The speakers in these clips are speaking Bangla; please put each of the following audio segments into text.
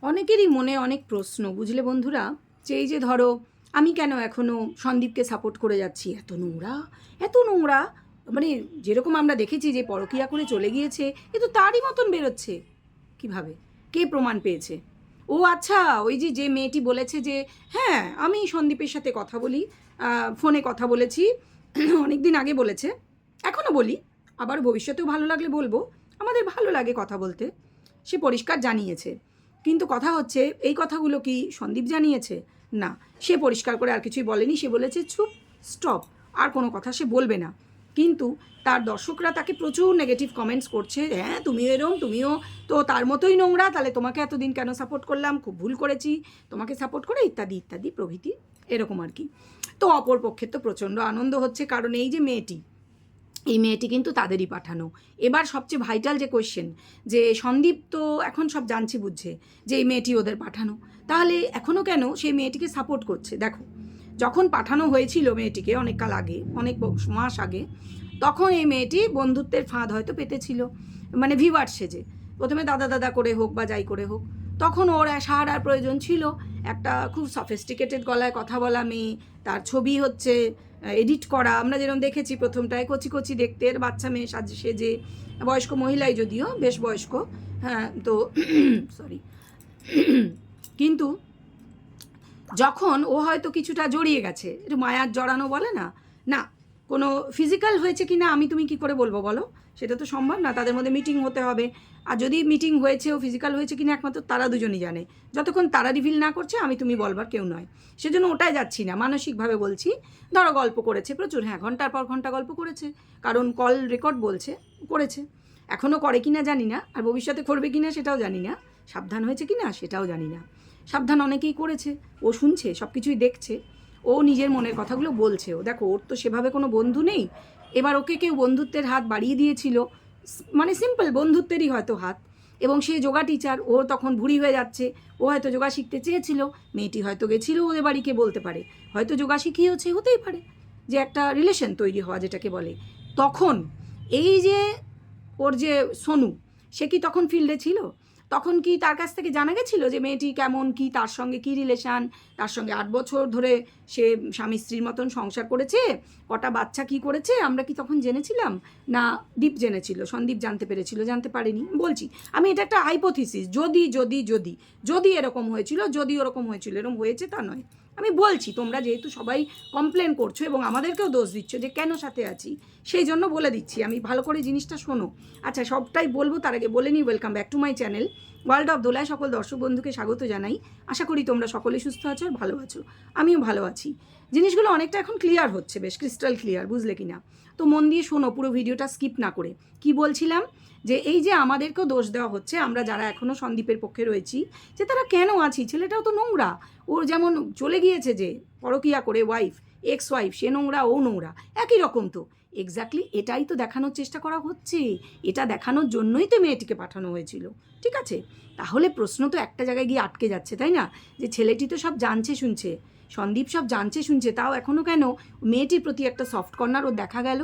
অনেকেরই মনে অনেক প্রশ্ন, বুঝলে বন্ধুরা, যে এই যে ধরো আমি কেন এখনও সন্দীপকে সাপোর্ট করে যাচ্ছি, এত নোংরা, এত নোংরা, মানে যেরকম আমরা দেখেছি যে পরকীয়া করে চলে গিয়েছে, এ তো তারই মতন বেরোচ্ছে। কিভাবে, কে প্রমাণ পেয়েছে? ও আচ্ছা, ওই যে যে মেয়েটি বলেছে যে হ্যাঁ আমি সন্দীপের সাথে কথা বলি, ফোনে কথা বলেছি, অনেক দিন আগে বলেছে, এখনও বলি, আবার ভবিষ্যতেও ভালো লাগলে বলবো, আমাদের ভালো লাগে কথা বলতে, সে পরিষ্কার জানিয়েছে। কিন্তু কথা হচ্ছে, এই কথাগুলো কি সন্দীপ জানিয়েছে? না, সে পরিষ্কার করে আর কিছুই বলেনি, সে বলেছে চুপ, স্টপ, আর কোনো কথা সে বলবে না। কিন্তু তার দর্শকরা তাকে প্রচুর নেগেটিভ কমেন্টস করছে, হ্যাঁ তুমিও এরম, তুমিও তো তার মতোই নোংরা, তাহলে তোমাকে এতদিন কেন সাপোর্ট করলাম, খুব ভুল করেছি তোমাকে সাপোর্ট করে, ইত্যাদি ইত্যাদি প্রভৃতি, এরকম আর কি। তো অপর পক্ষে তো প্রচণ্ড আনন্দ হচ্ছে, কারণ এই যে মেয়েটি, এই মেয়েটি কিন্তু তাদেরই পাঠানো। এবার সবচেয়ে ভাইটাল যে কোয়েশ্চেন, যে সন্দীপ তো এখন সব জানছে বুঝছে যে এই মেয়েটি ওদের পাঠানো, তাহলে এখনও কেন সেই মেয়েটিকে সাপোর্ট করছে? দেখো, যখন পাঠানো হয়েছিল মেয়েটিকে অনেক কাল আগে, অনেক মাস আগে, তখন এই মেয়েটি বন্ধুত্বের ফাঁদ হয়তো পেতেছিল, মানে ভিউয়ার সেজে, প্রথমে দাদা দাদা করে হোক বা যাই করে হোক, তখন ওর সাহারার প্রয়োজন ছিল। একটা খুব সফিস্টিকেটেড গলায় কথা বলা মেয়ে, তার ছবি হচ্ছে এডিট করা, আমরা যেরকম দেখেছি প্রথমটায় কচি কচি দেখতে বাচ্চা মেয়ে সেজে, বয়স্ক মহিলাই যদিও, বেশ বয়স্ক, হ্যাঁ তো সরি, কিন্তু যখন ও হয়তো কিছুটা জড়িয়ে গেছে, একটু মায়ার জড়ানো বলে না, না কোনো ফিজিক্যাল হয়েছে কি না আমি তুমি কি করে বলবো বলো, সেটা তো সম্ভব না, তাদের মধ্যে মিটিং হতে হবে, আর যদি মিটিং হয়েছে ও ফিজিক্যাল হয়েছে কি না একমাত্র তারা দুজনই জানে, যতক্ষণ তারা রিভিল না করছে আমি তুমি বলবার কেউ নয়। সেজন্য ওটাই যাচ্ছি না, মানসিকভাবে বলছি, ধরো গল্প করেছে প্রচুর, হ্যাঁ ঘন্টার পর ঘন্টা গল্প করেছে, কারণ কল রেকর্ড বলছে করেছে, এখনও করে কি না জানি না, আর ভবিষ্যতে করবে কি না সেটাও জানি না, সাবধান হয়েছে কি না সেটাও জানি না। সাবধান অনেকেই করেছে, ও শুনছে, সব কিছুই দেখছে, ও নিজের মনের কথাগুলো বলছে। ও দেখো, ওর তো সেভাবে কোনো বন্ধু নেই, এবার ওকে কেউ বন্ধুত্বের হাত বাড়িয়ে দিয়েছিল, মানে সিম্পল বন্ধুত্বেরই হয়তো হাত, এবং সে যোগা টিচার, ও তখন বুড়ি হয়ে যাচ্ছে, ও হয়তো যোগা শিখতে চেয়েছিল, মেয়েটি হয়তো গেছিলো ওদের বাড়িকে বলতে পারে, হয়তো যোগা শিখিয়েছে, হতেই পারে যে একটা রিলেশন তৈরি হওয়া যেটাকে বলে। তখন এই যে ওর যে সোনু, সে কি তখন ফিল্ডে ছিল? তখন কি তার কাছ থেকে জানা গেছিল যে মেয়েটি কেমন, কি তার সঙ্গে কি রিলেশান, তার সঙ্গে 8 বছর ধরে সে স্বামী স্ত্রীর মতন সংসার করেছে, কটা বাচ্চা কি করেছে, আমরা কি তখন জেনেছিলাম? না দীপ জেনেছিল, সন্দীপ জানতে পেরেছিল, জানতে পারেনি, বলছি আমি, এটা একটা হাইপোথিসিস, যদি যদি যদি যদি এরকম হয়েছিল, যদি ওরকম হয়েছিল, এরকম হয়েছে তা নয়, আমি বলছি, তোমরা যেহেতু সবাই কমপ্লেন করছো এবং আমাদেরকেও দোষ দিচ্ছ যে কেন সাথে আছি, সেই জন্য বলে দিচ্ছি, আমি ভালো করে জিনিসটা শোনো। আচ্ছা সবটাই বলবো, তার আগে বলে নিই, welcome back to my channel world of দোলায় সকল দর্শক বন্ধুকে স্বাগত জানাই। আশা করি তোমরা সকলে সুস্থ আছো আর ভালো আছো, আমিও ভালো আছি। জিনিসগুলো অনেকটা এখন ক্লিয়ার হচ্ছে, বেশ ক্রিস্টাল ক্লিয়ার, বুঝলে কি না? তো মন দিয়ে শোনো, পুরো ভিডিওটা স্কিপ না করে। কি বলছিলাম, যে এই যে আমাদেরকেও দোষ দেওয়া হচ্ছে, আমরা যারা এখনও সন্দীপের পক্ষে রয়েছি, যে তারা কেন আছি, ছেলেটাও তো নোংরা, ওর যেমন চলে গিয়েছে যে পরকীয়া করে ওয়াইফ, এক্স ওয়াইফ, সে নোংরা ও নোংরা, একই রকম তো, এক্স্যাক্টলি এটাই তো দেখানোর চেষ্টা করা হচ্ছে, এটা দেখানোর জন্যই তো মেয়েটিকে পাঠানো হয়েছিল, ঠিক আছে? তাহলে প্রশ্ন তো একটা জায়গায় গিয়ে আটকে যাচ্ছে, তাই না? যে ছেলেটি তো সব জানছে শুনছে, সন্দীপ সব জানছে শুনছে, তাও এখনও কেন মেয়েটির প্রতি একটা সফট কর্নার ও দেখা গেল?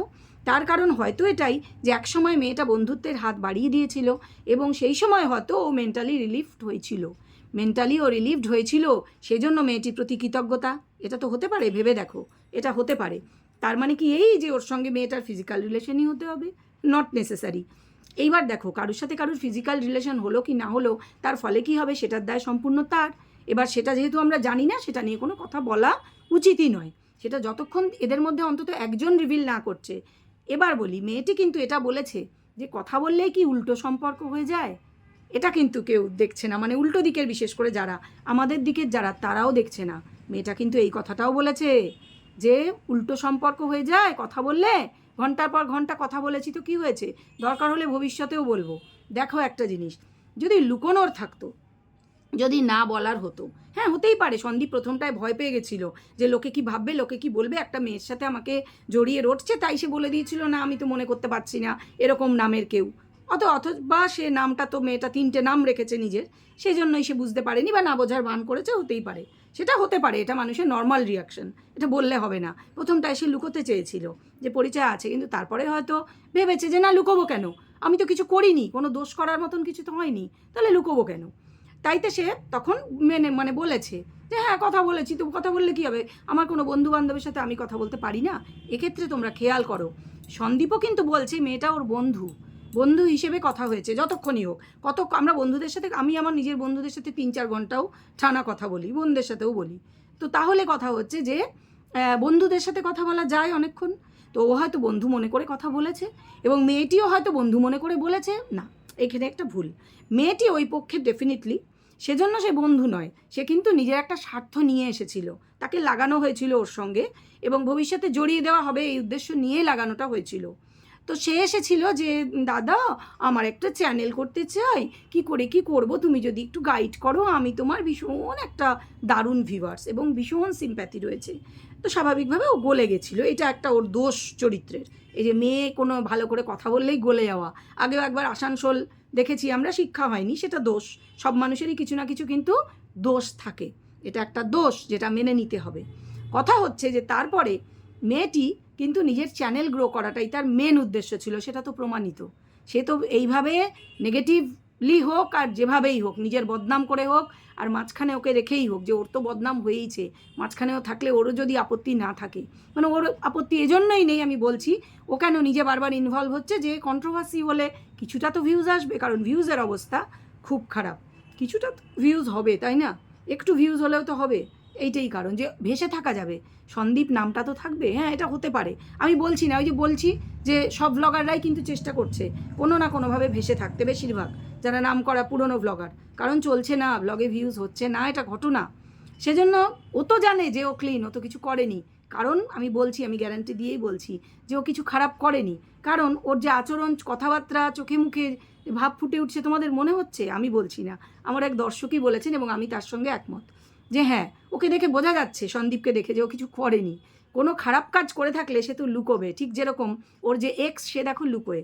তার কারণ হয়তো এটাই যে একসময় মেয়েটা বন্ধুত্বের হাত বাড়িয়ে দিয়েছিল, এবং সেই সময় হয়তো ও মেন্টালি রিলিফড হয়েছিল, মেন্টালি ও রিলিভড হয়েছিল, সেজন্য মেয়েটির প্রতি কৃতজ্ঞতা, এটা তো হতে পারে, ভেবে দেখো, এটা হতে পারে। তার মানে কি এই যে ওর সঙ্গে মেয়েটার ফিজিক্যাল রিলেশনই হতে হবে? Not necessary. এইবার দেখো, কারোর সাথে কারোর ফিজিক্যাল রিলেশন হলো কি না হলো, তার ফলে কি হবে সেটার দায় সম্পূর্ণ তার। এবার সেটা যেহেতু আমরা জানি না, সেটা নিয়ে কোনো কথা বলা উচিতই নয়, সেটা যতক্ষণ এদের মধ্যে অন্তত একজন রিভিল না করছে। এবার বলি, মেয়েটি কিন্তু এটা বলেছে যে কথা বললেই কি উল্টো সম্পর্ক হয়ে যায়, এটা কিন্তু কেউ দেখছে না, মানে উল্টো দিকের বিশেষ করে যারা আমাদের দিকের যারা, তারাও দেখছে না। মেয়েটা কিন্তু এই কথাটাও বলেছে যে উল্টো সম্পর্ক হয়ে যায় কথা বললে, ঘন্টার পর ঘন্টা কথা বলেছি তো কী হয়েছে, দরকার হলে ভবিষ্যতেও বলবো। দেখো একটা জিনিস, যদি লুকোনোর থাকতো, যদি না বলার হতো, হ্যাঁ হতেই পারে সন্দীপ প্রথমটায় ভয় পেয়ে গেছিলো যে লোকে কি ভাববে, লোকে কি বলবে, একটা মেয়ের সাথে আমাকে জড়িয়ে রটছে, তাই সে বলে দিয়েছিল না আমি তো মনে করতে পারছি না এরকম নামের কেউ, অথবা সে নামটা তো মেয়েটা 3টে নাম রেখেছে নিজের, সেই জন্যই সে বুঝতে পারেনি বা না বোঝার ভান করেছে, হতেই পারে, সেটা হতে পারে, এটা মানুষের নর্মাল রিয়াকশন, এটা বললে হবে না। প্রথমটায় সে লুকোতে চেয়েছিল যে পরিচয় আছে, কিন্তু তারপরে হয়তো ভেবেছে যে না লুকোবো কেন, আমি তো কিছু করিনি, কোনো দোষ করার মতন কিছু তো হয়নি, তাহলে লুকোবো কেন? তাইতে সে তখন মানে বলেছে যে হ্যাঁ কথা বলেছি, তো কথা বললে কী হবে, আমার কোনো বন্ধু বান্ধবের সাথে আমি কথা বলতে পারি না? এক্ষেত্রে তোমরা খেয়াল করো, সন্দীপও কিন্তু বলছে মেয়েটা ওর বন্ধু, বন্ধু হিসেবে কথা হয়েছে যতক্ষণই হোক। আমরা বন্ধুদের সাথে, আমি আমার নিজের বন্ধুদের সাথে 3-4 ঘন্টাও টানা কথা বলি, বোনদের সাথেও বলি। তো তাহলে কথা হচ্ছে যে বন্ধুদের সাথে কথা বলা যায় অনেকক্ষণ। তো ও হয়তো বন্ধু মনে করে কথা বলেছে, এবং মেয়েটিও হয়তো বন্ধু মনে করে বলেছে। না, এখানে একটা ভুল। মেয়েটি ওই পক্ষে ডেফিনেটলি, সেজন্য সে বন্ধু নয়, সে কিন্তু নিজের একটা স্বার্থ নিয়ে এসেছিল, তাকে লাগানো হয়েছিল ওর সঙ্গে, এবং ভবিষ্যতে জড়িয়ে দেওয়া হবে এই উদ্দেশ্য নিয়েই লাগানোটা হয়েছিল। তো সে এসেছিল যে দাদা আমার একটা চ্যানেল করতে চাই, কি করে কি করব, তুমি যদি একটু গাইড করো, আমি তোমার ভীষণ একটা দারুণ ভিউয়ার্স এবং ভীষণ সিম্প্যাথি রয়েছে। তো স্বাভাবিকভাবে ও গলে গেছিলো, এটা একটা ওর দোষ চরিত্রের। এই যে মেয়ে কোনো ভালো করে কথা বললেই গলে যাওয়া, আগেও একবার আসানসোল দেখেছি আমরা, শিক্ষা হয়নি, সেটা দোষ। সব মানুষেরই কিছু না কিছু কিন্তু দোষ থাকে, এটা একটা দোষ যেটা মেনে নিতে হবে। কথা হচ্ছে যে তারপরে মেয়েটি কিন্তু নিজের চ্যানেল গ্রো করাটাই তার মেন উদ্দেশ্য ছিল, সেটা তো প্রমাণিত। সে তো এইভাবে নেগেটিভলি হোক আর যেভাবেই হোক, নিজের বদনাম করে হোক আর মাঝখানে ওকে রেখেই হোক, যে ওর তো বদনাম হয়েইছে, মাঝখানেও থাকলে ওরও যদি আপত্তি না থাকে, মানে ওর আপত্তি এজন্যই নেই আমি বলছি, ও কেন নিজে বারবার ইনভলভ হচ্ছে যে কন্ট্রোভার্সি হলে কিছুটা তো ভিউজ আসবে, কারণ ভিউজের অবস্থা খুব খারাপ, কিছুটা তো ভিউজ হবে, তাই না? একটু ভিউজ হলেও তো হবে, এইটাই কারণ যে ভেসে থাকা যাবে, সন্দীপ নামটা তো থাকবে। হ্যাঁ, এটা হতে পারে, আমি বলছি না, ওই যে বলছি যে সব ব্লগাররাই কিন্তু চেষ্টা করছে কোনো না কোনোভাবে ভেসে থাকতে, বেশিরভাগ যারা নাম করা পুরনো ব্লগার, কারণ চলছে না, ব্লগে ভিউজ হচ্ছে না, এটা ঘটনা। সেজন্য ও তো জানে যে ও ক্লিন, ও তো কিছু করেনি, কারণ আমি বলছি, আমি গ্যারান্টি দিয়েই বলছি যে ও কিছু খারাপ করেনি, কারণ ওর যে আচরণ, কথাবার্তা, চোখে মুখে ভাব ফুটে উঠছে, তোমাদের মনে হচ্ছে, আমি বলছি না, আমার এক দর্শকই বলেছেন এবং আমি তার সঙ্গে একমত, যে হ্যাঁ ওকে দেখে বোঝা যাচ্ছে, সন্দীপকে দেখে, যে ও কিছু করেনি। কোনো খারাপ কাজ করে থাকলে সে তো লুকোবে, ঠিক যেরকম ওর যে এক্স, সে দেখো লুকোয়,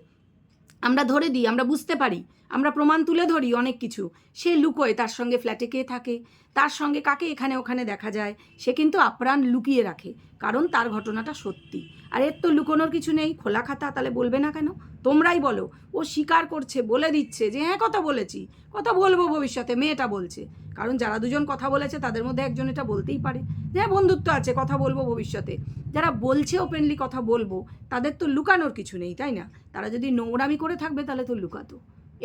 আমরা ধরে দিই, আমরা বুঝতে পারি, আমরা প্রমাণ তুলে ধরি অনেক কিছু, সে লুকোয়, তার সঙ্গে ফ্ল্যাটে কে থাকে, তার সঙ্গে কাকে এখানে ওখানে দেখা যায়, সে কিন্তু আপ্রাণ লুকিয়ে রাখে, কারণ তার ঘটনাটা সত্যি। আর এর তো লুকোনোর কিছু নেই, খোলা খাতা, তাহলে বলবে না কেন? তোমরাই বলো, ও স্বীকার করছে, বলে দিচ্ছে যে হ্যাঁ কথা বলেছি, কথা বলবো ভবিষ্যতে, মেয়েটা বলছে, কারণ যারা দুজন কথা বলেছে তাদের মধ্যে একজন এটা বলতেই পারে যে হ্যাঁ বন্ধুত্ব আছে, কথা বলবো ভবিষ্যতে। যারা বলছে ওপেনলি কথা বলবো, তাদের তো লুকানোর কিছু নেই, তাই না? তারা যদি নোংরামি করে থাকবে তাহলে তো লুকাতো।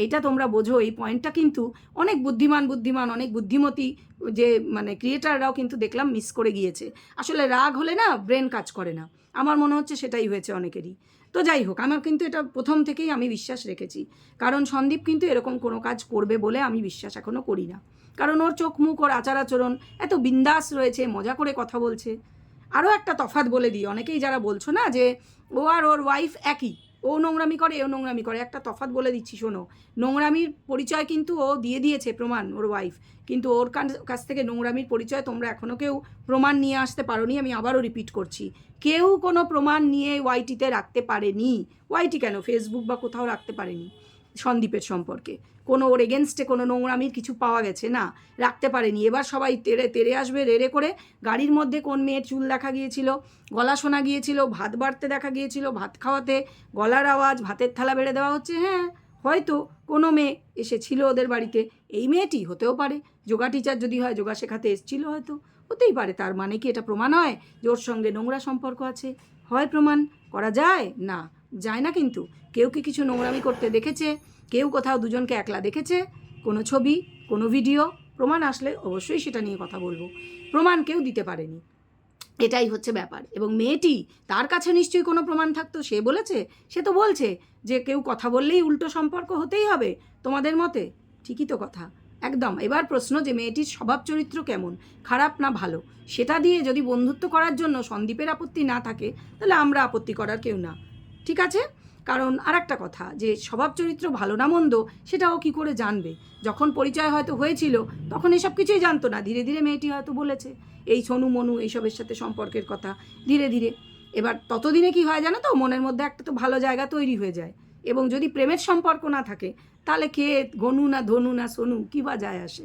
এইটা তোমরা বোঝো, এই পয়েন্টটা কিন্তু অনেক বুদ্ধিমান অনেক বুদ্ধিমতী যে মানে ক্রিয়েটাররাও কিন্তু দেখলাম মিস করে গিয়েছে। আসলে রাগ হলে না ব্রেন কাজ করে না, আমার মনে হচ্ছে সেটাই হয়েছে অনেকেরই। তো যাই হোক, আমার কিন্তু এটা প্রথম থেকেই আমি বিশ্বাস রেখেছি, কারণ সন্দীপ কিন্তু এরকম কোনো কাজ করবে বলে আমি বিশ্বাস এখনও করি না, কারণ ওর চোখ মুখ, ওর আচার আচরণ এত বিন্দাস রয়েছে, মজা করে কথা বলছে। আরও একটা তফাৎ বলে দিই, অনেকেই যারা বলছো না যে ও আর ওর ওয়াইফ একই, ও নোংরামি করে, এও নোংরামি করে, একটা তফাৎ বলে দিচ্ছি শোনো। নোংরামির পরিচয় কিন্তু ও দিয়ে দিয়েছে প্রমাণ, ওর ওয়াইফ, কিন্তু ওর কাছ থেকে নোংরামির পরিচয় তোমরা এখনও কেউ প্রমাণ নিয়ে আসতে পারোনি, আমি আবারও রিপিট করছি, কেউ কোনো প্রমাণ নিয়ে ওয়াইটিতে রাখতে পারেনি, ওয়াইটি কেন, ফেসবুক বা কোথাও রাখতে পারেনি সন্দীপের সম্পর্কে কোনো ওর এগেনস্টে কোনো নোংরামির কিছু পাওয়া গেছে না, রাখতে পারেনি। এবার সবাই তেরে আসবে রেড়ে করে, গাড়ির মধ্যে কোন মেয়ের চুল দেখা গিয়েছিল, গলা শোনা গিয়েছিল, ভাত বাড়তে দেখা গিয়েছিল, ভাত খাওয়াতে গলার আওয়াজ, ভাতের থালা বেড়ে দেওয়া হচ্ছে, হ্যাঁ হয়তো কোনো মেয়ে এসেছিল ওদের বাড়িতে, এই মেয়েটি হতেও পারে, যোগা টিচার যদি হয়, যোগা শেখাতে এসেছিল, হয়তো হতেই পারে, তার মানে কি এটা প্রমাণ হয় যে ওর সঙ্গে নোংরা সম্পর্ক আছে? হয় প্রমাণ করা যায় না, যায় না, কিন্তু কেউ কি কিছু নোংরামি করতে দেখেছে? কেউ কোথাও দুজনকে একলা দেখেছে? কোনো ছবি, কোনো ভিডিও? প্রমাণ আসলে অবশ্যই সেটা নিয়ে কথা বলবো, প্রমাণ কেউ দিতে পারেনি, এটাই হচ্ছে ব্যাপার। এবং মেয়েটি, তার কাছে নিশ্চয়ই কোনো প্রমাণ থাকতো, সে বলেছে, সে তো বলছে যে কেউ কথা বললেই উল্টো সম্পর্ক হতেই হবে তোমাদের মতে, ঠিকই তো কথা একদম। এবার প্রশ্ন যে মেয়েটির স্বভাব চরিত্র কেমন, খারাপ না ভালো, সেটা দিয়ে যদি বন্ধুত্ব করার জন্য সন্দীপের আপত্তি না থাকে, তাহলে আমরা আপত্তি করার কেউ না, ঠিক আছে? কারণ আর একটা কথা, যে স্বভাব চরিত্র ভালো না মন্দ সেটাও কী করে জানবে? যখন পরিচয় হয়তো হয়েছিল তখন এসব কিছুই জানতো না, ধীরে ধীরে মেয়েটি হয়তো বলেছে এই সোনু মনু এইসবের সাথে সম্পর্কের কথা, ধীরে ধীরে। এবার ততদিনে কি হয় জানো তো, মনের মধ্যে একটা তো ভালো জায়গা তৈরি হয়ে যায়, এবং যদি প্রেমের সম্পর্ক না থাকে, তাহলে কে গনু না ধনু না সোনু কী বা যায় আসে,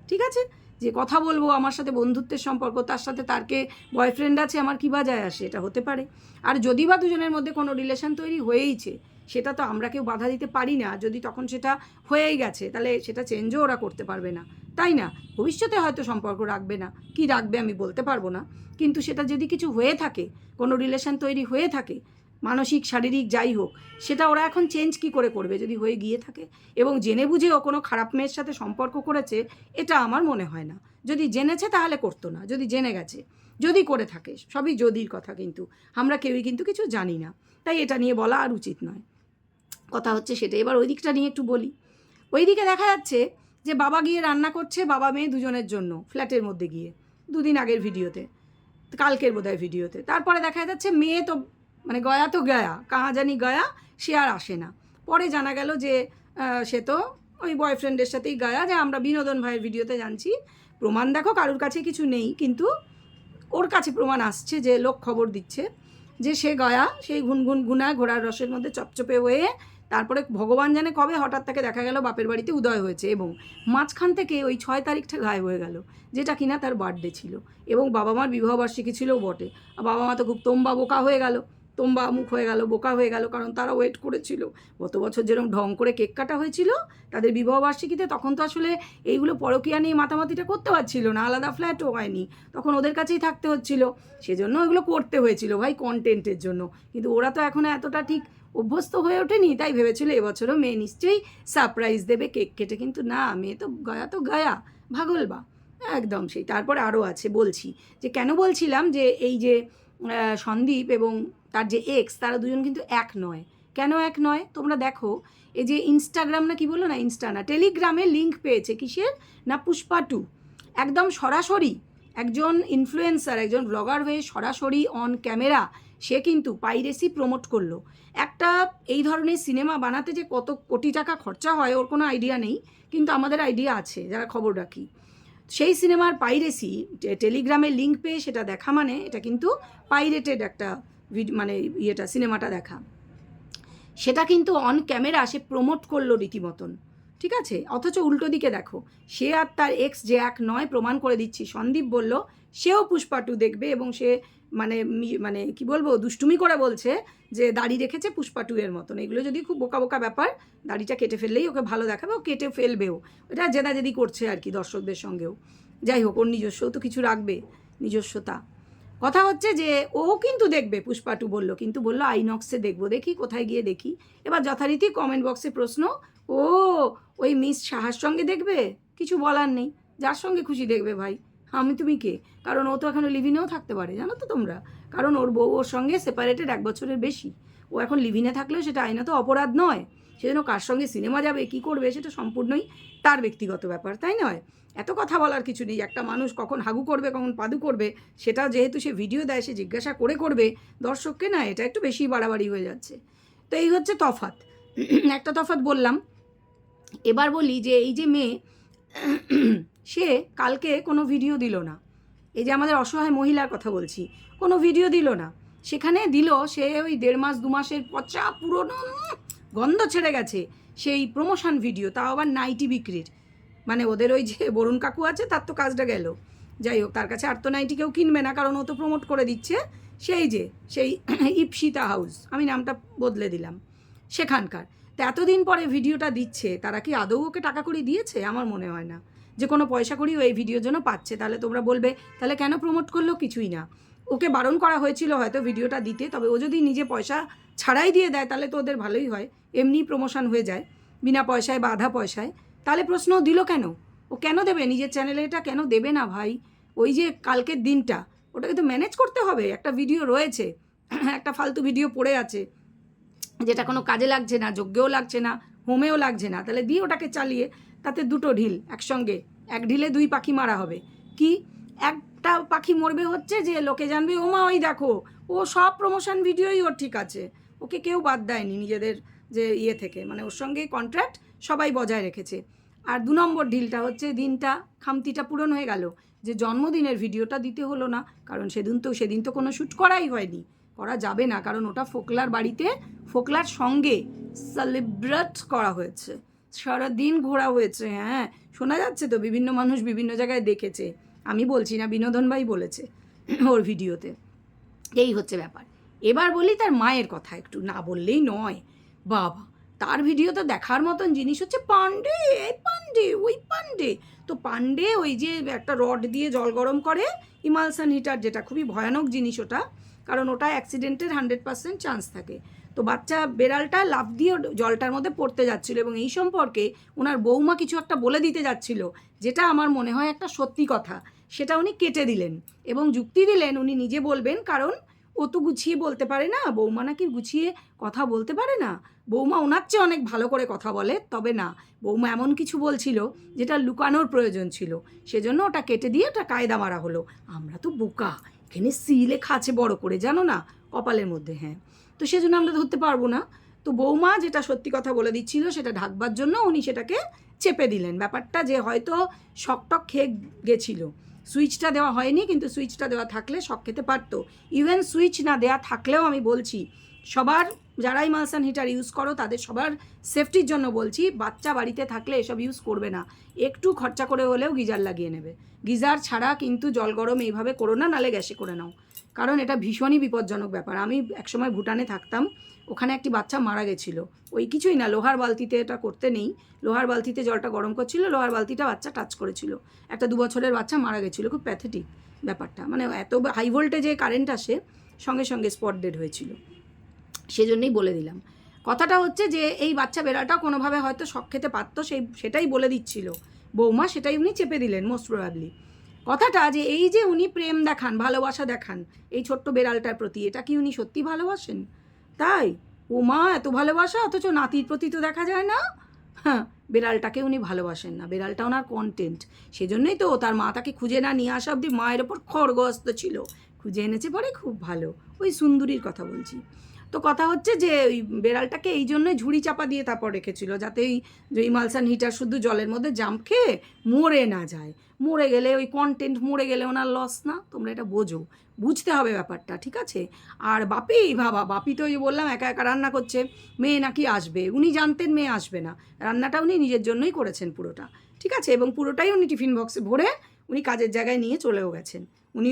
ঠিক আছে? যে কথা বলবো, আমার সাথে বন্ধুত্বের সম্পর্ক, তার সাথে তারকে বয়ফ্রেন্ড আছে, আমার কী বা যায় আসে, এটা হতে পারে। আর যদি বা দুজনের মধ্যে কোনো রিলেশন তৈরি হয়েইছে, সেটা তো আমরা কেউ বাধা দিতে পারি না, যদি তখন সেটা হয়েই গেছে তাহলে সেটা চেঞ্জও ওরা করতে পারবে না, তাই না? ভবিষ্যতে হয়তো সম্পর্ক রাখবে না, কি রাখবে আমি বলতে পারবো না, কিন্তু সেটা যদি কিছু হয়ে থাকে, কোনো রিলেশন তৈরি হয়ে থাকে, মানসিক শারীরিক যাই হোক, সেটা ওরা এখন চেঞ্জ কি করে করবে যদি হয়ে গিয়ে থাকে? এবং জেনে বুঝে ও কোনো খারাপ মেয়ের সাথে সম্পর্ক করেছে এটা আমার মনে হয় না। যদি জেনেছে তাহলে করতো না, যদি জেনে গেছে, যদি করে থাকে, সবই যদির কথা, কিন্তু আমরা কেউই কিন্তু কিছু জানি না, তাই এটা নিয়ে বলা আর উচিত নয়। কথা হচ্ছে সেটা। এবার ওই দিকটা নিয়ে একটু বলি। ওই দিকে দেখা যাচ্ছে যে বাবা গিয়ে রান্না করছে, বাবা মেয়ে দুজনের জন্য, ফ্ল্যাটের মধ্যে গিয়ে, 2 দিন আগের ভিডিওতে, কালকের বোধহয় ভিডিওতে। তারপরে দেখা যাচ্ছে মেয়ে তো মানে গয়া তো গয়া, কাহা জানি গয়া, সে আর আসে না। পরে জানা গেল যে সে তো ওই বয়ফ্রেন্ডের সাথেই গয়া, যে আমরা বিনোদন ভাইয়ের ভিডিওতে জানছি। প্রমাণ দেখো কারুর কাছে কিছু নেই, কিন্তু ওর কাছে প্রমাণ আসছে, যে লোক খবর দিচ্ছে যে সে গয়া, সেই ঘুনঘুন ঘুনা ঘোড়ার রসের মধ্যে চপচপে হয়ে, তারপরে ভগবান জানে কবে হঠাৎ তাকে দেখা গেল বাপের বাড়িতে উদয় হয়েছে, এবং মাঝখান থেকে ওই 6 তারিখটা গায়েব হয়ে গেল, যেটা কিনা তার বার্থডে ছিল, এবং বাবা মার বিবাহবার্ষিকী ছিলও বটে। বাবা মা তো খুব তোম্বা বোকা হয়ে গেল, তোম্বা মুখ হয়ে গেল, বোকা হয়ে গেল, কারণ তারা ওয়েট করেছিল। গত বছর যেরকম ঢং করে কেক কাটা হয়েছিল তাদের বিবাহবার্ষিকীতে, তখন তো আসলে এইগুলো পরকীয়া নিয়ে মাতামাতিটা করতে পারছিল না, আলাদা ফ্ল্যাটও হয়নি, তখন ওদের কাছেই থাকতে হচ্ছিল, সেজন্য ওগুলো করতে হয়েছিল ভাই, কন্টেন্টের জন্য। কিন্তু ওরা তো এখনও এতটা ঠিক অভ্যস্ত হয়ে ওঠেনি, তাই ভেবেছিল এবছরও মেয়ে নিশ্চয়ই সারপ্রাইজ দেবে কেক কেটে, কিন্তু না, মেয়ে তো গয়া ভাগলবা একদম সেই। তারপরে আরও আছে, বলছি যে কেন বলছিলাম যে এই যে সন্দীপ এবং তার যে এক্স, তারা দুজন কিন্তু এক নয়। কেন এক নয় তোমরা দেখো, এই যে ইনস্টাগ্রাম না কি বললো না, ইনস্টা না, টেলিগ্রামে লিঙ্ক পেয়েছে কিসের না, পুষ্পা 2, একদম সরাসরি একজন ইনফ্লুয়েন্সার, একজন ব্লগার হয়ে সরাসরি অন ক্যামেরা সে কিন্তু পাইরেসি প্রমোট করলো। একটা এই ধরনের সিনেমা বানাতে যে কত কোটি টাকা খরচা হয় ওর কোনো আইডিয়া নেই, কিন্তু আমাদের আইডিয়া আছে যারা খবর রাখি। সেই সিনেমার পাইরেসি, টেলিগ্রামে লিঙ্ক পেয়ে সেটা দেখা, মানে এটা কিন্তু পাইরেটেড একটা মানে ইয়েটা, সিনেমাটা দেখা, সেটা কিন্তু অন ক্যামেরা সে প্রমোট করলো রীতিমতন, ঠিক আছে? অথচ উল্টো দিকে দেখো, সে আর তার এক্স যে এক নয়, প্রমাণ করে দিচ্ছি। সন্দীপ বলল সেও পুষ্পা 2 দেখবে, এবং সে মানে মানে কি বলবো, দুষ্টুমি করে বলছে যে দাড়ি রেখেছে পুষ্পা 2 এর মতন। এগুলো যদি খুব বোকা বোকা ব্যাপার, দাড়িটা কেটে ফেললেই ওকে ভালো দেখাবে, ও কেটে ফেলবেও, এটা জেদাজেদি করছে আর কি দর্শকদের সঙ্গেও। যাই হোক, ওর নিজস্বও তো কিছু রাখবে, নিজস্বতা। কথা হচ্ছে যে ও কিন্তু দেখবে পুষ্পা 2 বললো, কিন্তু বললো আইনক্সে দেখবো, দেখি কোথায় গিয়ে দেখি। এবার যথারীতি কমেন্ট বক্সে প্রশ্ন, ও ওই মিস সাহার সঙ্গে দেখবে? কিছু বলার নেই, যার সঙ্গে খুশি দেখবে ভাই, আমি তুমি কে? কারণ ও তো এখনও লিভিনেও থাকতে পারে, জানো তো তোমরা, কারণ ওর বউ ওর সঙ্গে সেপারেটেড 1 বছরের বেশি। ও এখন লিভিনে থাকলেও সেটা আইনত অপরাধ নয়, সেজন্য কার সঙ্গে সিনেমা যাবে, কি করবে, সেটা সম্পূর্ণই তার ব্যক্তিগত ব্যাপার, তাই নয়? এত কথা বলার কিছু নেই। একটা মানুষ কখন হাগু করবে, কখন পাদু করবে, সেটা যেহেতু সে ভিডিও দেয়, সে জিজ্ঞাসা করে করবে দর্শককে, না, এটা একটু বেশি বাড়াবাড়ি হয়ে যাচ্ছে। তো এই হচ্ছে তফাৎ, একটা তফাৎ বললাম। এবার বলি যে এই যে মেয়ে, সে কালকে কোনো ভিডিও দিল না, এই যে আমাদের অসহায় মহিলার কথা বলছি, কোনো ভিডিও দিল না। সেখানে দিল সে ওই 1.5 মাস 2 মাসের পচা পুরনো, গন্ধ ছেড়ে গেছে সেই প্রমোশন ভিডিও, তাও আবার নাইটি বিক্রির। মানে ওদের ওই যে বরুণ কাকু আছে, তার তো কাজটা গেল। যাই হোক, তার কাছে আর তো নাইটি কেউ কিনবে না, কারণ ও তো প্রমোট করে দিচ্ছে সেই ইপসিতা হাউস, আমি নামটা বদলে দিলাম, সেখানকার। তো এতদিন পরে ভিডিওটা দিচ্ছে, তারা কি আদৌ ওকে টাকা কড়ি দিয়েছে? আমার মনে হয় না যে কোনো পয়সা কড়িও এই ভিডিওর জন্য পাচ্ছে। তাহলে তোমরা বলবে তাহলে কেন প্রমোট করলো? কিছুই না, ওকে বারণ করা হয়েছিল হয়তো ভিডিওটা দিতে, তবে ও যদি নিজে পয়সা ছাড়াই দিয়ে দেয় তাহলে তো ওদের ভালোই হয়, এমনি প্রমোশন হয়ে যায় বিনা পয়সায় বা আধা পয়সায়। তাহলে প্রশ্ন দিল কেন? ও কেন দেবে নিজের চ্যানেলে? এটা কেন দেবে না ভাই? ওই যে কালকের দিনটা, ওটাকে তো ম্যানেজ করতে হবে। একটা ভিডিও রয়েছে, একটা ফালতু ভিডিও পড়ে আছে, যেটা কোনো কাজে লাগছে না, যোগ্যও লাগছে না, হোমেও লাগছে না, তাহলে দিয়ে ওটাকে চালিয়ে, তাতে 2টো ঢিল একসঙ্গে, 1 ঢিলে 2 পাখি মারা হবে। কি? একটা পাখি মরবে হচ্ছে যে লোকে জানবে ও মা ওই দেখো, ও সব প্রমোশন ভিডিওই ওর ঠিক আছে, ওকে কেউ বাদ দেয়নি নিজেদের যে ইয়ে থেকে, মানে ওর সঙ্গে কন্ট্রাক্ট সবাই বজায় রেখেছে। আর 2 নম্বর ঢিলটা হচ্ছে, দিনটা খামতিটা পূরণ হয়ে গেল, যে জন্মদিনের ভিডিওটা দিতে হলো না, কারণ সেদিন তো কোনো শ্যুট করাই হয়নি, করা যাবে না, কারণ ওটা ফোকলার বাড়িতে ফোকলার সঙ্গে সেলিব্রেট করা হয়েছে, সারাদিন ঘোরা হয়েছে। হ্যাঁ, শোনা যাচ্ছে তো, বিভিন্ন মানুষ বিভিন্ন জায়গায় দেখেছে, আমি বলছি না, বিনোদন ভাই বলেছে ওর ভিডিওতে। এই হচ্ছে ব্যাপার। এবার বলি তার মায়ের কথা, একটু না বললেই নয়। বাবা, তার ভিডিও তো দেখার মতন জিনিস হচ্ছে পান্ডে, এই পান্ডে, ওই পান্ডে। তো পান্ডে ওই যে একটা রড দিয়ে জল গরম করে, ইমালসান হিটার, যেটা খুবই ভয়ানক জিনিস ওটা, কারণ ওটা অ্যাক্সিডেন্টের 100% চান্স থাকে। তো বাচ্চা বেড়ালটা লাফ দিয়ে জলটার মধ্যে পড়তে যাচ্ছিল, এবং এই সম্পর্কে ওনার বৌমা কিছু একটা বলে দিতে যাচ্ছিল, যেটা আমার মনে হয় একটা সত্যি কথা, সেটা উনি কেটে দিলেন এবং যুক্তি দিলেন উনি নিজে বলবেন, কারণ ও তো গুছিয়ে বলতে পারে না, বৌমা নাকি গুছিয়ে কথা বলতে পারে না। বৌমা ওনার চেয়ে অনেক ভালো করে কথা বলে, তবে না, বৌমা এমন কিছু বলছিল যেটা লুকানোর প্রয়োজন ছিল, সেজন্য ওটা কেটে দিয়ে ওটা কায়দা মারা হলো। আমরা তো বোকা, এখানে সি লেখা আছে বড় করে, জানো না, কপালের মধ্যে, হ্যাঁ, তো সেজন্য আমরা ধরতে পারবো না। তো বৌমা যেটা সত্যি কথা বলে দিচ্ছিল সেটা ঢাকবার জন্য উনি সেটাকে চেপে দিলেন। ব্যাপারটা যে হয়তো শকটক খেয়ে গেছিলো, সুইচটা দেওয়া হয়নি, কিন্তু সুইচটা দেওয়া থাকলে শক খেতে পারতো। ইভেন সুইচ না দেওয়া থাকলেও আমি বলছি, সবার যারা ইমালসান হিটার ইউজ করো তাদের সবার সেফটির জন্য বলছি, বাচ্চা বাড়িতে থাকলে এসব ইউজ করবে না, একটু খরচা করে হলেও গিজার লাগিয়ে নেবে। গিজার ছাড়া কিন্তু জল গরম এইভাবে করো না, নালে গ্যাসে করে নাও, কারণ এটা ভীষণই বিপজ্জনক ব্যাপার। আমি একসময় ভুটানে থাকতাম, ওখানে একটি বাচ্চা মারা গেছিলো, ওই কিছুই না, লোহার বালতিতে এটা করতে নেই, লোহার বালতিতে জলটা গরম করছিল, লোহার বালতিটা বাচ্চা টাচ করেছিল, একটা 2 বছরের বাচ্চা মারা গেছিলো, খুব প্যাথেটিক ব্যাপারটা, মানে এত হাই ভোল্টেজে কারেন্ট আসে, সঙ্গে সঙ্গে স্পট ডেড হয়েছিল। সেজন্যই বলে দিলাম। কথাটা হচ্ছে যে এই বাচ্চা বেড়াটা কোনোভাবে হয়তো শক খেতে পারতো, সেটাই বলে দিচ্ছিল বৌমা, সেটাই উনি চেপে দিলেন মোস্ট প্রবাবলি। কথাটা যে এই যে উনি প্রেম দেখান, ভালোবাসা দেখান এই ছোট্ট বেড়ালটার প্রতি, এটা কি উনি সত্যি ভালোবাসেন? তাই ও মা এত ভালোবাসা, অথচ নাতির প্রতি তো দেখা যায় না। হ্যাঁ, বেড়ালটাকে উনি ভালোবাসেন না, বেড়ালটা ওনার কন্টেন্ট। সেজন্যই তো তার মা তাকে খুঁজে না নিয়ে আসা অবধি মায়ের ওপর খড়গস্ত ছিল, খুঁজে এনেছে পরে খুব ভালো। ওই সুন্দরীর কথা বলছি। তো কথা হচ্ছে যে ওই বেড়ালটাকে এই জন্যই ঝুড়ি চাপা দিয়ে তারপর রেখেছিল, যাতে ওই যে ইমালসান হিটার শুধু জলের মধ্যে জাম্প খেয়ে মরে না যায়। মরে গেলে ওই কন্টেন্ট মরে গেলে ওনার লস না, তোমরা এটা বোঝো, বুঝতে হবে ব্যাপারটা, ঠিক আছে? আর বাপি, ভাবা বাপি তো ওই বললাম একা একা রান্না করছে, মেয়ে নাকি আসবে, উনি জানতেন মেয়ে আসবে না, রান্নাটা উনি নিজের জন্যই করেছেন পুরোটা, ঠিক আছে? এবং পুরোটাই উনি টিফিন বক্সে ভরে উনি কাজের জায়গায় নিয়ে চলেও গেছেন। উনি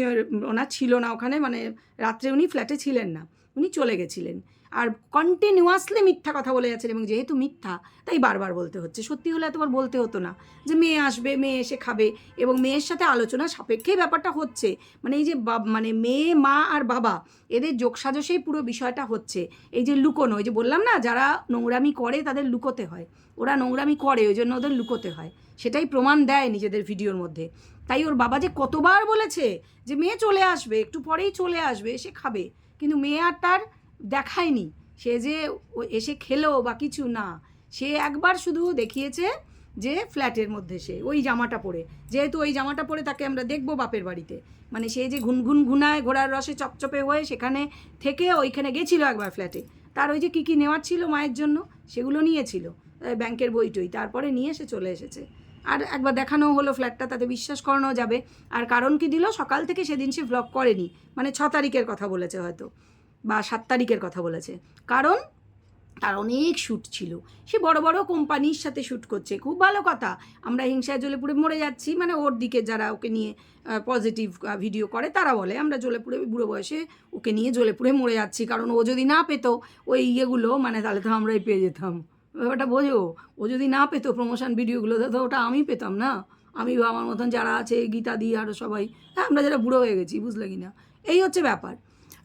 ওনার ছিল না ওখানে, মানে রাত্রে উনি ফ্ল্যাটে ছিলেন না, উনি চলে গেছিলেন। আর কন্টিনিউয়াসলি মিথ্যা কথা বলে যাচ্ছেন, এবং যেহেতু মিথ্যা তাই বারবার বলতে হচ্ছে। সত্যি হলে এতবার বলতে হতো না, যে মেয়ে আসবে, মেয়ে এসে খাবে, এবং মেয়ের সাথে আলোচনা সাপেক্ষেই ব্যাপারটা হচ্ছে। মানে এই যে মানে মেয়ে, মা আর বাবা, এদের যোগসাজশেই পুরো বিষয়টা হচ্ছে। এই যে লুকোনো, এই যে বললাম না, যারা নোংরামি করে তাদের লুকোতে হয়, ওরা নোংরামি করে ওই জন্য ওদের লুকোতে হয়, সেটাই প্রমাণ দেয় নিজেদের ভিডিওর মধ্যে। তাই ওর বাবা যে কতবার বলেছে যে মেয়ে চলে আসবে, একটু পরেই চলে আসবে, এসে খাবে, কিন্তু মেয়ে আর তার দেখায়নি, সে যে এসে খেলো বা কিছু না, সে একবার শুধু দেখিয়েছে যে ফ্ল্যাটের মধ্যে সে ওই জামাটা পরে, যেহেতু ওই জামাটা পরে তাকে আমরা দেখবো বাপের বাড়িতে, মানে সে যে ঘুনঘুন ঘুনায় ঘোড়ার রসে চপচপে হয়ে সেখানে থেকে ওইখানে গেছিলো একবার ফ্ল্যাটে, তার ওই যে কী কী নেওয়ার ছিল মায়ের জন্য সেগুলো নিয়েছিল, ব্যাংকের বইটই, তারপরে নিয়ে সে চলে এসেছে। আর একবার দেখানো হলো ফ্ল্যাটটা, তাতে বিশ্বাস করানো যাবে। আর কারণ কি দিল, সকাল থেকে সেদিন সে ভ্লগ করেনি, মানে 6 তারিখের কথা বলেছে হয়তো, বা 7 তারিখের কথা বলেছে, কারণ তার অনেক শ্যুট ছিল, সে বড় বড় কোম্পানির সাথে শ্যুট করছে, খুব ভালো কথা। আমরা হিংসায় জ্বলে পুড়ে মরে যাচ্ছি, মানে ওর দিকে যারা ওকে নিয়ে পজিটিভ ভিডিও করে তারা বলে আমরা জ্বলে পুড়ে বুড়ো বয়সে ওকে নিয়ে জ্বলে পুড়ে মরে যাচ্ছি, কারণ ও যদি না পেতো ওই ইয়েগুলো, মানে তাহলে তো আমরাই পেয়ে যেতাম। ব্যাপারটা বোঝো, ও যদি না পেতো প্রমোশন ভিডিওগুলো, তো ওটা আমি পেতাম না, আমি বা আমার মতন যারা আছে, গীতা দি আরও সবাই, হ্যাঁ, আমরা যারা বুড়ো হয়ে গেছি, বুঝলে কি না, এই হচ্ছে ব্যাপার।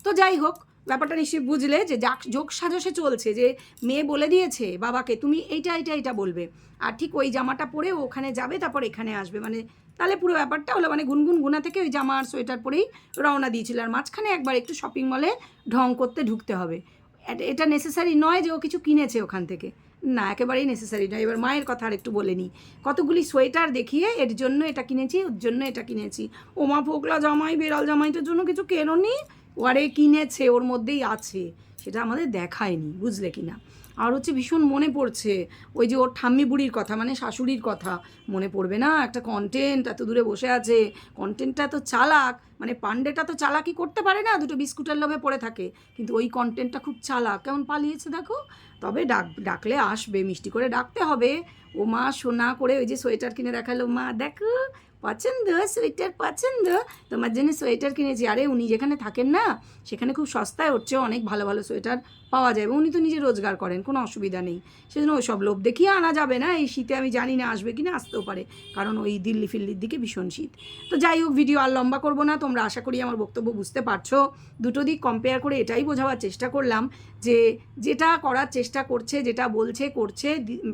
তো যাই হোক, ব্যাপারটা নিশ্চয়ই বুঝলে যে যোগ সাজসে চলছে, যে মেয়ে বলে দিয়েছে বাবাকে তুমি এইটা বলবে, আর ঠিক ওই জামাটা পরে ওখানে যাবে, তারপর এখানে আসবে, মানে তাহলে পুরো ব্যাপারটা হলো, মানে গুনগুন গুনা থেকে ওই জামা আর সোয়েটার পরেই রওনা দিয়েছিল, আর মাঝখানে একবার একটু শপিং মলে ঢং করতে ঢুকতে হবে, এটা নেসেসারি নয় যে ও কিছু কিনেছে ওখান থেকে, না, একেবারেই নেসেসারি নয়। এবার মায়ের কথা আর একটু বলে নিই, কতগুলি সোয়েটার দেখিয়ে এর জন্য এটা কিনেছি, ওর জন্য এটা কিনেছি, ওমা ফোকলা জামাই, বেড়াল জামাইটার জন্য কিছু কেনোনি, ওয়ারে কিনেছে, ওর মধ্যেই আছে, সেটা আমাদের দেখায়নি, বুঝলে কি না। আর হচ্ছে ভীষণ মনে পড়ছে ওই যে ওর ঠাম্মি বুড়ির কথা, মানে শাশুড়ির কথা মনে পড়বে না, একটা কন্টেন্ট এত দূরে বসে আছে, কন্টেন্টটা তো চালাক, মানে পান্ডেটা তো চালাকি করতে পারে না, দুটো বিস্কুটের লোভে পড়ে থাকে, কিন্তু ওই কন্টেন্টটা খুব চালাক, কেমন পালিয়েছে দেখো। তবে ডাকলে আসবে, মিষ্টি করে ডাকতে হবে। ও মা সোনা করে ওই যে সোয়েটার কিনে দেখালো, মা দেখো পছন্দ সোয়েটার পছন্দ, তোমার জন্য সোয়েটার কিনেছি। আরে উনি যেখানে থাকেন না সেখানে খুব সস্তায় ওর চেয়েও অনেক ভালো ভালো সোয়েটার পাওয়া যায় এবং উনি তো নিজে রোজগার করেন, কোনো অসুবিধা নেই। সেজন্য ওই সব লোভ দেখিয়ে আনা যাবে না এই শীতে। আমি জানি না আসবে কি না, আসতেও পারে, কারণ ওই দিল্লি ফিল্লির দিকে ভীষণ শীত। তো যাই হোক, ভিডিও আর লম্বা করবো না, তোমরা আশা করি আমার বক্তব্য বুঝতে পারছো। দুটো দিক কম্পেয়ার করে এটাই বোঝাবার চেষ্টা করলাম যে যেটা করার চেষ্টা করছে, যেটা বলছে করছে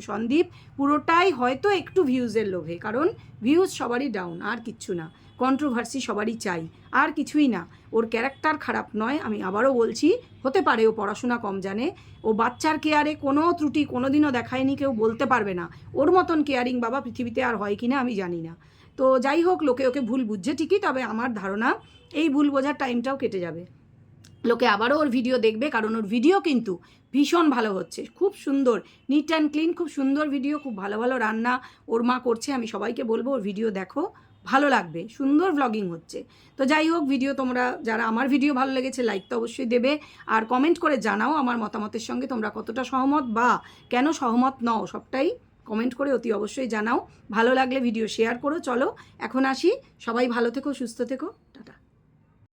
সন্দীপ, পুরোটাই হয়তো একটু ভিউজের লোভে, কারণ ভিউজ সবারই ডাউন, আর কিচ্ছু না। কন্ট্রোভার্সি সবারই চাই, আর কিছুই না। ওর ক্যারেক্টার খারাপ নয়, আমি আবারও বলছি, হতে পারে ও পড়াশোনা কম জানে, ও বাচ্চার কেয়ারে কোনো ত্রুটি কোনো দিনও দেখায়নি, কেউ বলতে পারবে না। ওর মতন কেয়ারিং বাবা পৃথিবীতে আর হয় কি না আমি জানি না। তো যাই হোক, লোকে ওকে ভুল বুঝছে ঠিকই, তবে আমার ধারণা এই ভুল বোঝার টাইমটাও কেটে যাবে। লোকে আবারও ওর ভিডিও দেখবে, কারণ ওর ভিডিও কিন্তু ভীষণ ভালো হচ্ছে, খুব সুন্দর, নিট অ্যান্ড ক্লিন, খুব সুন্দর ভিডিও, খুব ভালো ভালো রান্না ওর মা করছে। আমি সবাইকে বলবো ওর ভিডিও দেখো, ভালো লাগবে, সুন্দর ব্লগিং হচ্ছে। তো যাই হোক, ভিডিও তোমরা যারা আমার ভিডিও ভালো লেগেছে লাইক তো অবশ্যই দেবে, আর কমেন্ট করে জানাও আমার মতামতের সঙ্গে তোমরা কতটা সহমত বা কেন সহমত নও, সবটাই কমেন্ট করে অতি অবশ্যই জানাও। ভালো লাগলে ভিডিও শেয়ার করো। চলো এখন আসি, সবাই ভালো থেকো, সুস্থ থেকো, টাটা।